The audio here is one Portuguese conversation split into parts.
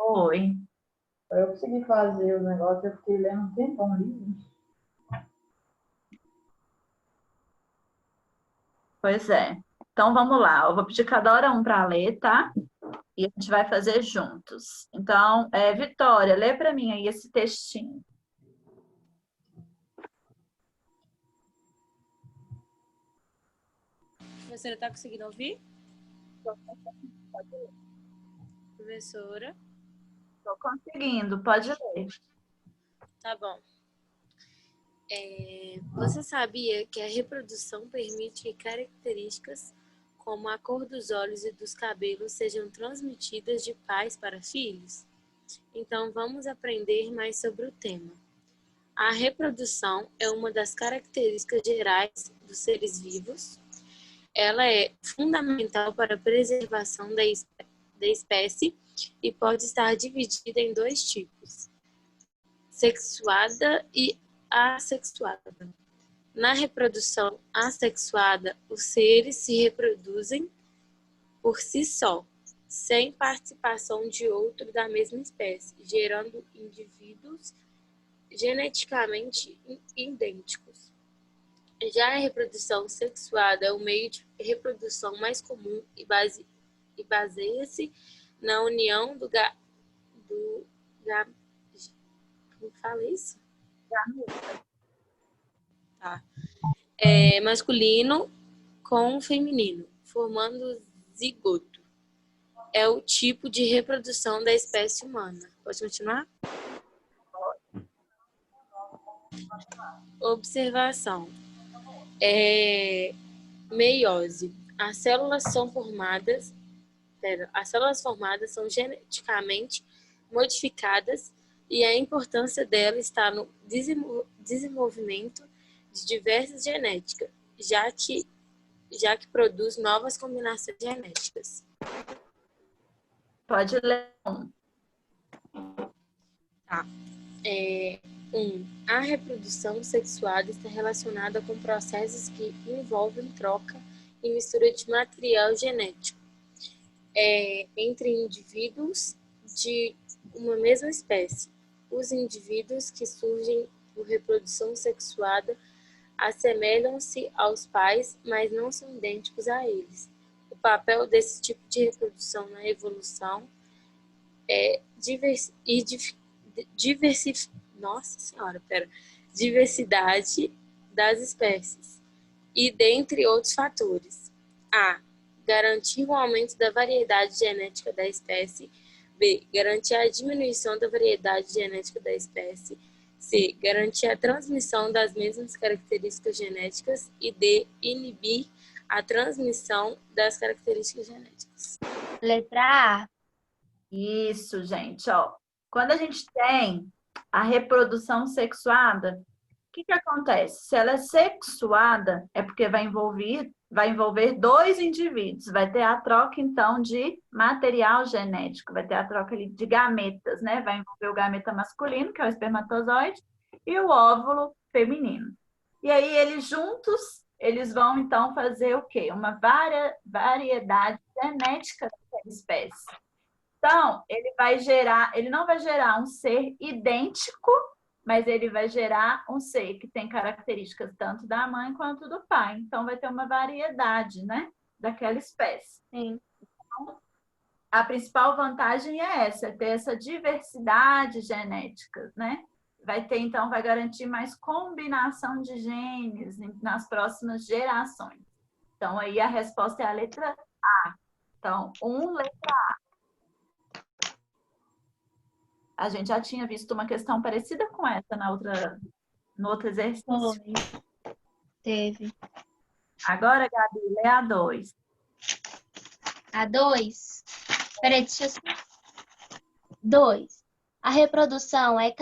Oi. Para eu conseguir fazer o negócio, eu fiquei lendo um tempão livro. Pois é. Então vamos lá. Eu vou pedir cada hora um para ler, tá? E a gente vai fazer juntos. Então, Vitória, lê para mim aí esse textinho. Professora, está conseguindo ouvir? Professora? Estou conseguindo, pode ler. Tá bom. Você sabia que a reprodução permite que características como a cor dos olhos e dos cabelos sejam transmitidas de pais para filhos? Então, vamos aprender mais sobre o tema. A reprodução é uma das características gerais dos seres vivos. Ela é fundamental para a preservação da espécie e pode estar dividida em dois tipos: sexuada e assexuada. Na reprodução assexuada, os seres se reproduzem por si só, sem participação de outro da mesma espécie, gerando indivíduos geneticamente idênticos. Já a reprodução sexuada é o meio de reprodução mais comum e baseia-se na união como fala isso? Tá. Masculino com feminino, formando zigoto. É o tipo de reprodução da espécie humana. Pode continuar? Observação. Meiose. As células formadas são geneticamente modificadas e a importância dela está no desenvolvimento de diversas genéticas, já que produz novas combinações genéticas. Pode ler um. Tá. A reprodução sexuada está relacionada com processos que envolvem troca e mistura de material genético entre indivíduos de uma mesma espécie. Os indivíduos que surgem por reprodução sexuada assemelham-se aos pais, mas não são idênticos a eles. O papel desse tipo de reprodução na evolução é diversidade das espécies e dentre outros fatores. A. Garantir o aumento da variedade genética da espécie. B. Garantir a diminuição da variedade genética da espécie. C. Garantir a transmissão das mesmas características genéticas. E D. Inibir a transmissão das características genéticas. Letra A. Isso, gente, ó. Quando a gente tem a reprodução sexuada, o que acontece? Se ela é sexuada, é porque vai envolver dois indivíduos, vai ter a troca, então, de material genético, vai ter a troca ali de gametas, né? Vai envolver o gameta masculino, que é o espermatozoide, e o óvulo feminino. E aí, eles juntos, eles vão, então, fazer o quê? Uma variedade genética daquela espécie. Então, ele não vai gerar um ser idêntico, mas ele vai gerar um ser que tem características tanto da mãe quanto do pai. Então, vai ter uma variedade, né, daquela espécie. Sim. Então, a principal vantagem é essa, é ter essa diversidade genética, né? Então, vai garantir mais combinação de genes nas próximas gerações. Então, aí a resposta é a letra A. Então, letra A. A gente já tinha visto uma questão parecida com essa no outro exercício. Foi. Teve. Agora, Gabi, lê a 2. A 2. Peraí, deixa eu... 2. A reprodução é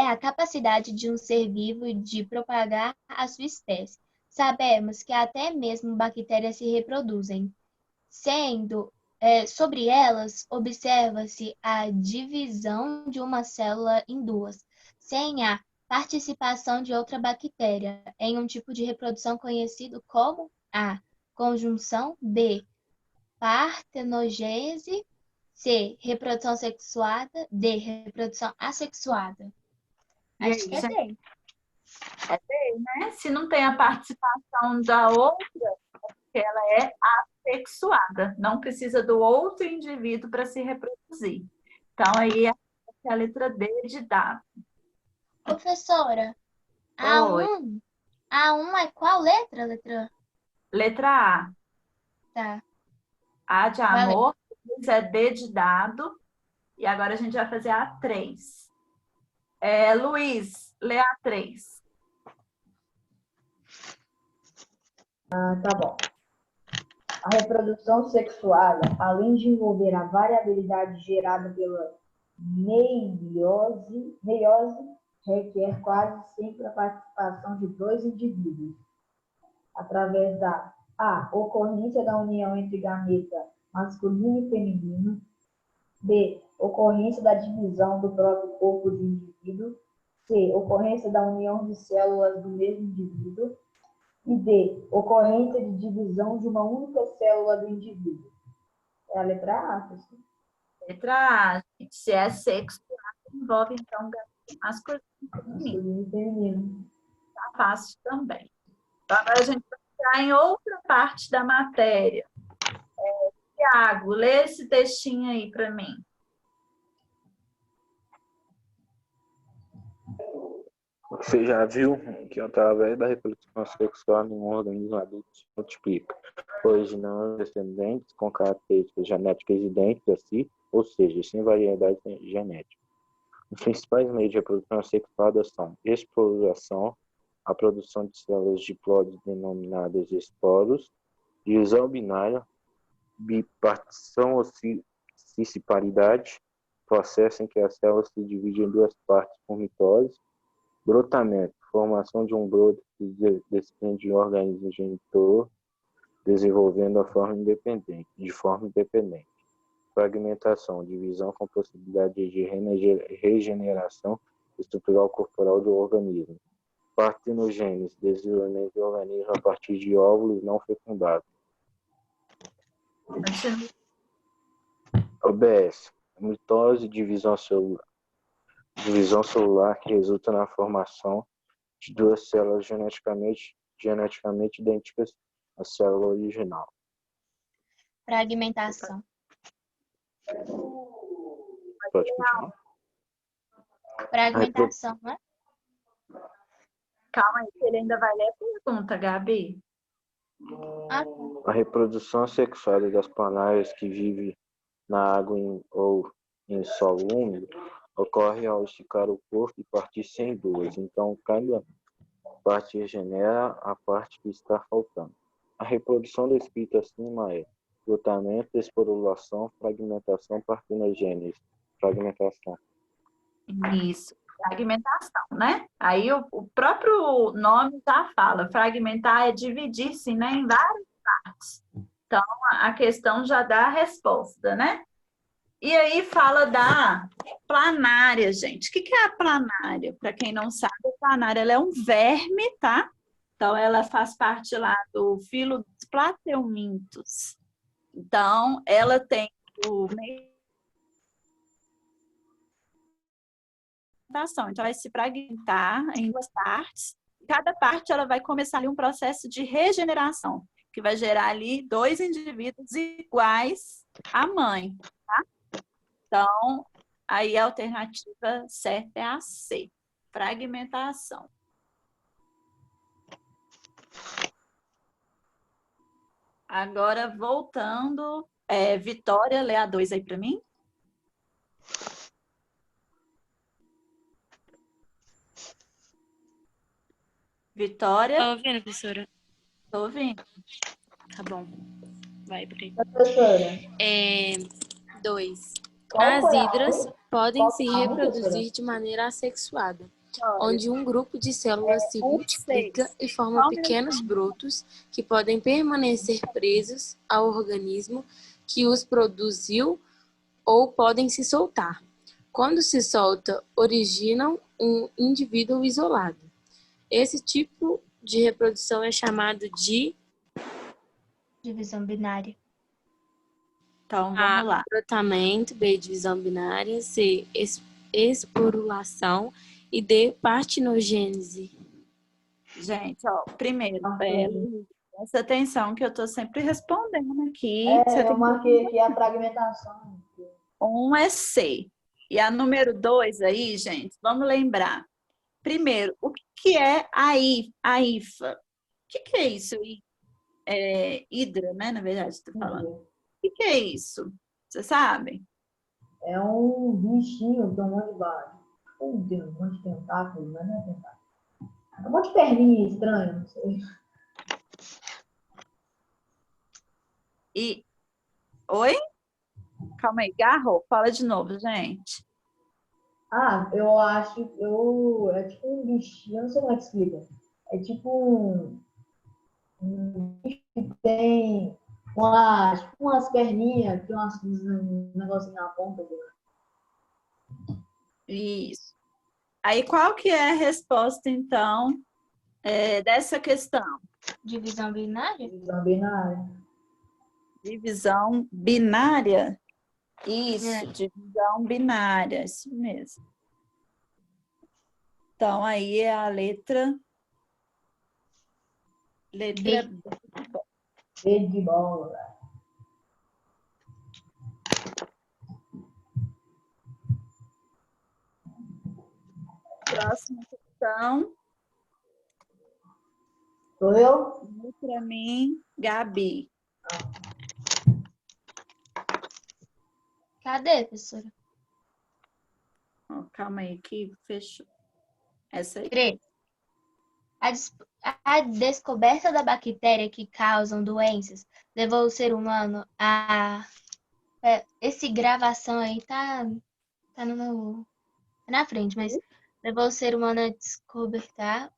a capacidade de um ser vivo de propagar a sua espécie. Sabemos que até mesmo bactérias se reproduzem. Sobre elas, observa-se a divisão de uma célula em duas, sem a participação de outra bactéria, em um tipo de reprodução conhecido como A. Conjunção. B. Partenogênese. C, reprodução sexuada. D, reprodução assexuada. E Acho aí, que é gente? D. É bem, né? Se não tem a participação da outra, porque ela é assexuada. Não precisa do outro indivíduo para se reproduzir. Então, aí é a letra D de dado. Professora, Oi. A1 é qual letra? Letra Letra A. Tá. A de Valeu. amor, é D de dado. E agora a gente vai fazer a 3. Luiz, lê a 3. Tá bom. A reprodução sexuada, além de envolver a variabilidade gerada pela meiose, requer quase sempre a participação de dois indivíduos, através da A, ocorrência da união entre gameta masculino e feminino, B, ocorrência da divisão do próprio corpo do indivíduo, C, ocorrência da união de células do mesmo indivíduo, e D, ocorrência de divisão de uma única célula do indivíduo. É a letra A, pessoal. Letra A, gente. Se é sexo, envolve, então, masculino e feminino. Masculino e feminino. Tá fácil também. Então, agora a gente vai entrar em outra parte da matéria. Tiago, lê esse textinho aí para mim. Você já viu que através da reprodução sexual nenhum organismo adulto se multiplica, originando descendentes com características genéticas idênticas a si, ou seja, sem variedade genética. Os principais meios de reprodução sexual são espororação, a produção de células diploides denominadas esporos, divisão binária, bipartição ou cisparidade, processo em que as células se dividem em duas partes por mitose, brotamento, formação de um broto que desprende de um organismo genitor, desenvolvendo de forma independente. Fragmentação, divisão com possibilidade de regeneração estrutural corporal do organismo. Partenogênese, desenvolvimento do organismo a partir de óvulos não fecundados. OBS, mitose, divisão celular. Divisão celular que resulta na formação de duas células geneticamente idênticas à célula original. Fragmentação. Pode continuar. Fragmentação, né? Calma aí, que ele ainda vai ler a pergunta, Gabi. A reprodução sexual das planárias que vivem na água ou em solo úmido ocorre ao esticar o corpo e partir-se em duas. Então, cada parte regenera a parte que está faltando. A reprodução descrita acima é brotamento, esporulação, fragmentação, partenogênese. Fragmentação. Isso, fragmentação, né? Aí o próprio nome já fala, fragmentar é dividir-se, né, em várias partes. Então, a questão já dá a resposta, né? E aí fala da planária, gente. O que é a planária? Para quem não sabe, a planária ela é um verme, tá? Então, ela faz parte lá do filo dos plateumintos. Então, ela tem o meio. Então, vai se fragmentar em duas partes. Cada parte ela vai começar ali um processo de regeneração, que vai gerar ali dois indivíduos iguais à mãe, tá? Então, aí a alternativa certa é a C, fragmentação. Agora, voltando, Vitória, lê a 2 aí para mim. Vitória. Tá ouvindo, professora? Tô ouvindo. Tá bom. Vai por aí. Professora, 2. qual As foi a hidras um? podem Qual se foi a um, reproduzir professora? de maneira assexuada, Olha, onde um grupo de células se multiplica 6. e forma pequenos brotos que podem permanecer presos ao organismo que os produziu ou podem se soltar. Quando se solta, originam um indivíduo isolado. Esse tipo de reprodução é chamado de Divisão binária. Então, A, vamos lá. brotamento, B, divisão binária, C, esporulação e D, partinogênese. Gente, ó, primeiro, presta atenção que eu tô sempre respondendo aqui. Você Eu tem que... marquei aqui a fragmentação. Um é C. E a número 2 aí, gente, vamos lembrar. Primeiro, o que é a IFA? O que é isso? Hidra, né? Na verdade, estou falando. O que é isso? Você sabe? É um bichinho que tem um monte de vários. Tem um monte de tentáculos, mas não é tentáculo. É um monte de perninha estranha, não sei. Oi? Calma aí, Garro, fala de novo, gente. Eu acho, é tipo um bichinho, eu não sei como é que explica. É tipo um bicho que tem umas perninhas, tem um negocinho na ponta dele. Isso. Aí, qual que é a resposta, então, dessa questão? Divisão binária? Divisão binária. Divisão binária? Isso, É. divisão binária, isso mesmo. Então, aí é a letra B. B de bola. Próxima questão. Sou eu? Para mim, Gabi. Cadê, professora? Ó, calma aí, que fechou. Essa aí. 3. A descoberta da bactéria que causam doenças levou o ser humano a... Esse gravação aí tá na frente, mas levou o ser humano a descobrir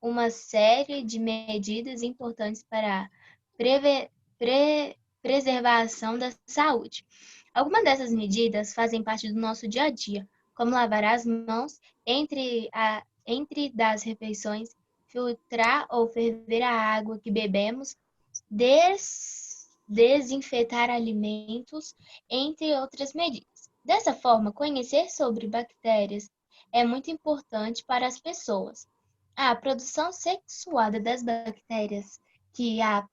uma série de medidas importantes para a preservação da saúde. Algumas dessas medidas fazem parte do nosso dia a dia, como lavar as mãos entre das refeições, filtrar ou ferver a água que bebemos, desinfetar alimentos, entre outras medidas. Dessa forma, conhecer sobre bactérias é muito importante para as pessoas. A produção sexuada das bactérias, que a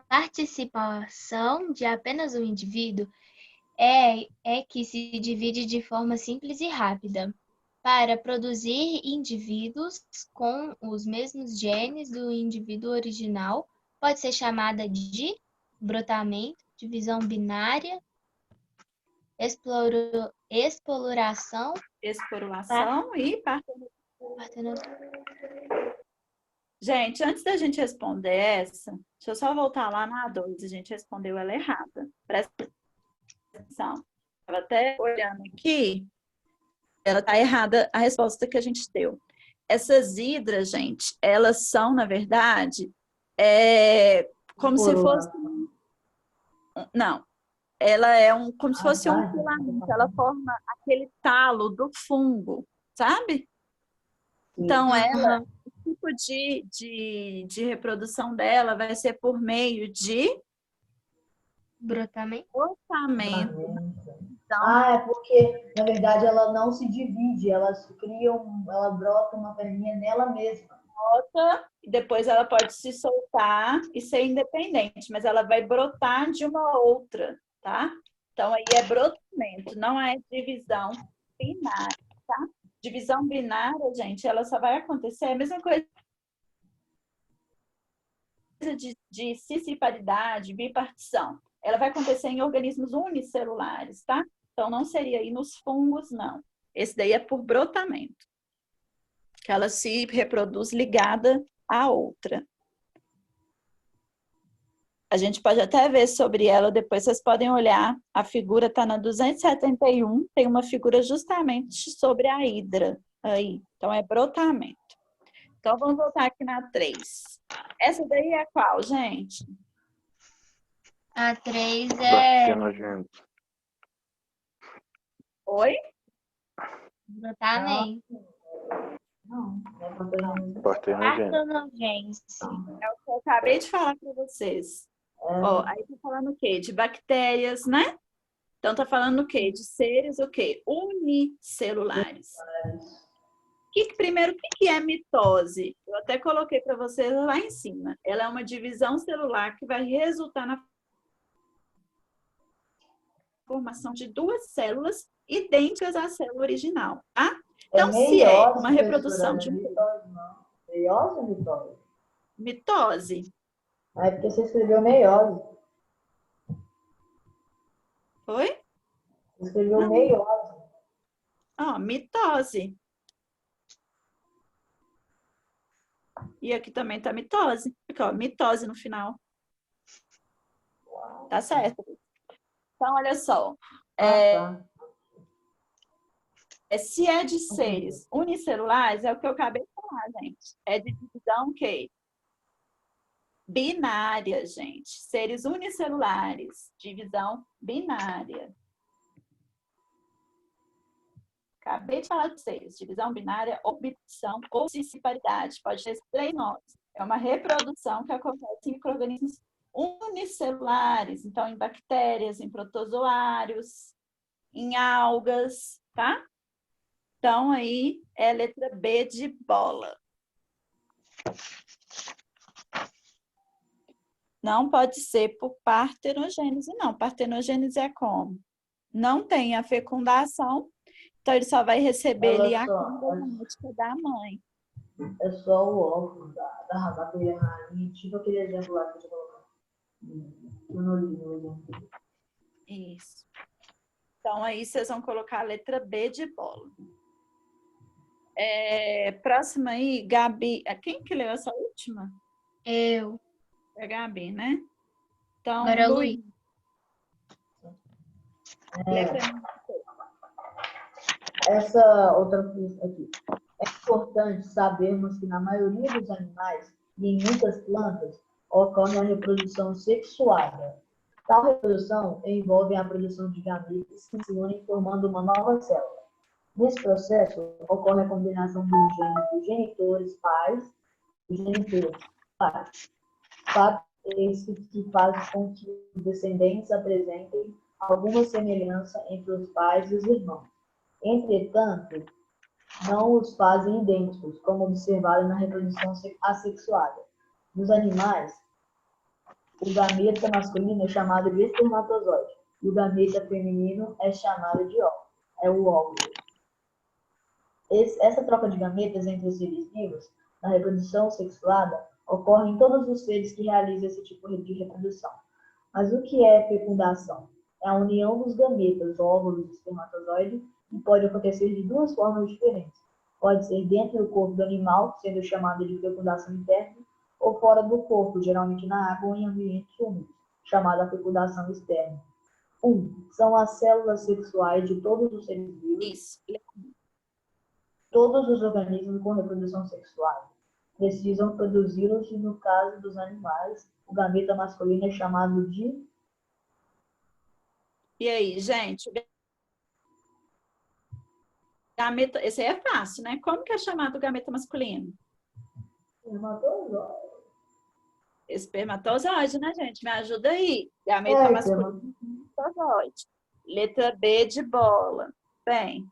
participação de apenas um indivíduo, é que se divide de forma simples e rápida. Para produzir indivíduos com os mesmos genes do indivíduo original, pode ser chamada de brotamento, divisão binária, esporulação E partenose. Gente, antes da gente responder essa, deixa eu só voltar lá na 2. A gente respondeu ela errada. Presta atenção. Estava até olhando aqui. Ela está errada a resposta que a gente deu. Essas hidras, gente, elas são, na verdade, como se fosse... Não. Ela é como se fosse um filamento. Ela forma aquele talo do fungo, sabe? Então, ela... O tipo de reprodução dela vai ser por meio de Brotamento. Então, é porque, na verdade, ela não se divide, ela brota uma perninha nela mesma. brota e depois ela pode se soltar e ser independente, mas ela vai brotar de uma outra, tá? Então, aí é brotamento, não é divisão binária, tá? Divisão binária, gente, ela só vai acontecer, é a mesma coisa de cisciparidade, bipartição. Ela vai acontecer em organismos unicelulares, tá? Então, não seria aí nos fungos, não. Esse daí é por brotamento, que ela se reproduz ligada à outra. A gente pode até ver sobre ela, depois vocês podem olhar, a figura está na 271, tem uma figura justamente sobre a hidra aí. Então, é brotamento. Então, vamos voltar aqui na 3. Essa daí é qual, gente? A 3 é... Oi? Brotamento. Não, Partenogênese. É o que eu acabei de falar para vocês. Ó, aí tá falando o quê? De bactérias, né? Então tá falando o quê? De seres o quê? Unicelulares. Primeiro, o que é mitose? Eu até coloquei para vocês lá em cima. Ela é uma divisão celular que vai resultar na formação de duas células idênticas à célula original, tá? Então, se é uma reprodução de... Mitose, não. Meiose ou mitose? Mitose. É porque você escreveu meiose. Oi? Você escreveu meiose. Ó, mitose. E aqui também tá mitose. Aqui, ó, mitose no final. Tá certo. Então, olha só. Tá. Se é de seres unicelulares, é o que eu acabei de falar, gente. É de divisão o quê? Binária, gente. Seres unicelulares. Divisão binária. Acabei de falar de vocês. Divisão binária, obstrução ou cisparidade. Pode ter três nomes. É uma reprodução que acontece em micro-organismos unicelulares. Então, em bactérias, em protozoários, em algas, tá? Então, aí é a letra B de bola. Não pode ser por partenogênese, não. Partenogênese é como? Não tem a fecundação, então ele só vai receber ali a carga genética da mãe. É só o óvulo da abelha rainha, tipo aquele exemplo lá que eu tinha colocado. Eu não li o exemplo. Isso. Então, aí vocês vão colocar a letra B de bola. Próxima aí, Gabi. Quem que leu essa última? Eu. É a Gabi, né? Então, Agora, Luiz. Essa outra coisa aqui. É importante sabermos que na maioria dos animais e em muitas plantas ocorre a reprodução sexuada. Tal reprodução envolve a produção de gametas que se unem formando uma nova célula. Nesse processo, ocorre a combinação dos genes dos genitores pais e genitores pais. Fato esse que faz com que os descendentes apresentem alguma semelhança entre os pais e os irmãos. Entretanto, não os fazem idênticos, como observado na reprodução assexuada. Nos animais, o gameta masculino é chamado de espermatozoide e o gameta feminino é chamado de óvulo. É o óvulo. Essa troca de gametas entre os seres vivos, na reprodução sexuada, ocorre em todos os seres que realizam esse tipo de reprodução. Mas o que é fecundação? É a união dos gametas, óvulos e espermatozoide, que pode acontecer de duas formas diferentes. Pode ser dentro do corpo do animal, sendo chamada de fecundação interna, ou fora do corpo, geralmente na água ou em ambientes úmidos, chamada fecundação externa. 1. São as células sexuais de todos os seres vivos. Isso. Todos os organismos com reprodução sexual precisam produzi-los e, no caso dos animais, o gameta masculino é chamado de... E aí, gente? Gameta, esse aí é fácil, né? Como que é chamado o gameta masculino? Espermatozoide. Espermatozoide, né, gente? Me ajuda aí. Gameta masculino, espermatozoide. Letra B de bola. Bem.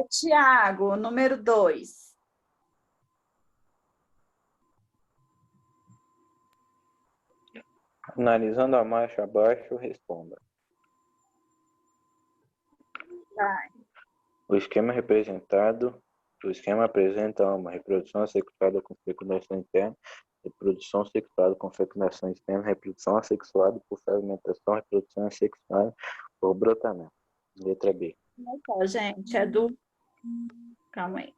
Tiago, número 2. Analisando a marcha abaixo, responda. Vai. O esquema apresenta uma reprodução assexuada com fecundação interna, reprodução sexuada com fecundação externa, reprodução assexuada por fragmentação, reprodução assexuada por brotamento. Letra B. Então, gente, é do... Calma aí.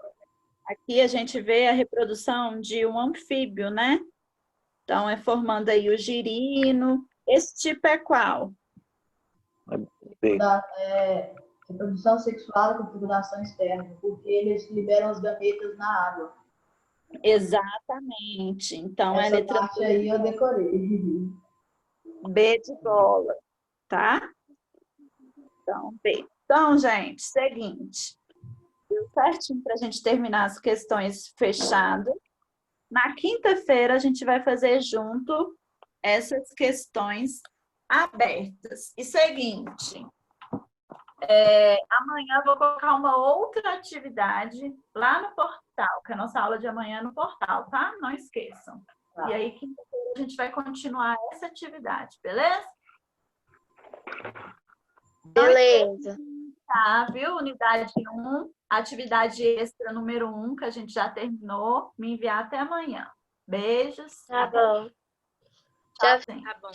Aqui a gente vê a reprodução de um anfíbio, né? Então, é formando aí o girino. Esse tipo é qual? B. Reprodução sexual com fecundação externa, porque eles liberam os gametas na água. Exatamente. Então, essa é a letra parte aí eu decorei. B de bola, tá? Então, B. Então, gente, seguinte. Deu certinho para a gente terminar as questões fechadas. Na quinta-feira, a gente vai fazer junto essas questões abertas. E seguinte, amanhã eu vou colocar uma outra atividade lá no portal, que a nossa aula de amanhã é no portal, tá? Não esqueçam. Tá. E aí, quinta-feira, a gente vai continuar essa atividade, beleza? Beleza. Tá, viu? Unidade 1, atividade extra número 1, que a gente já terminou. Me enviar até amanhã. Beijos. Tá bom. Tchauzinho. Tá bom.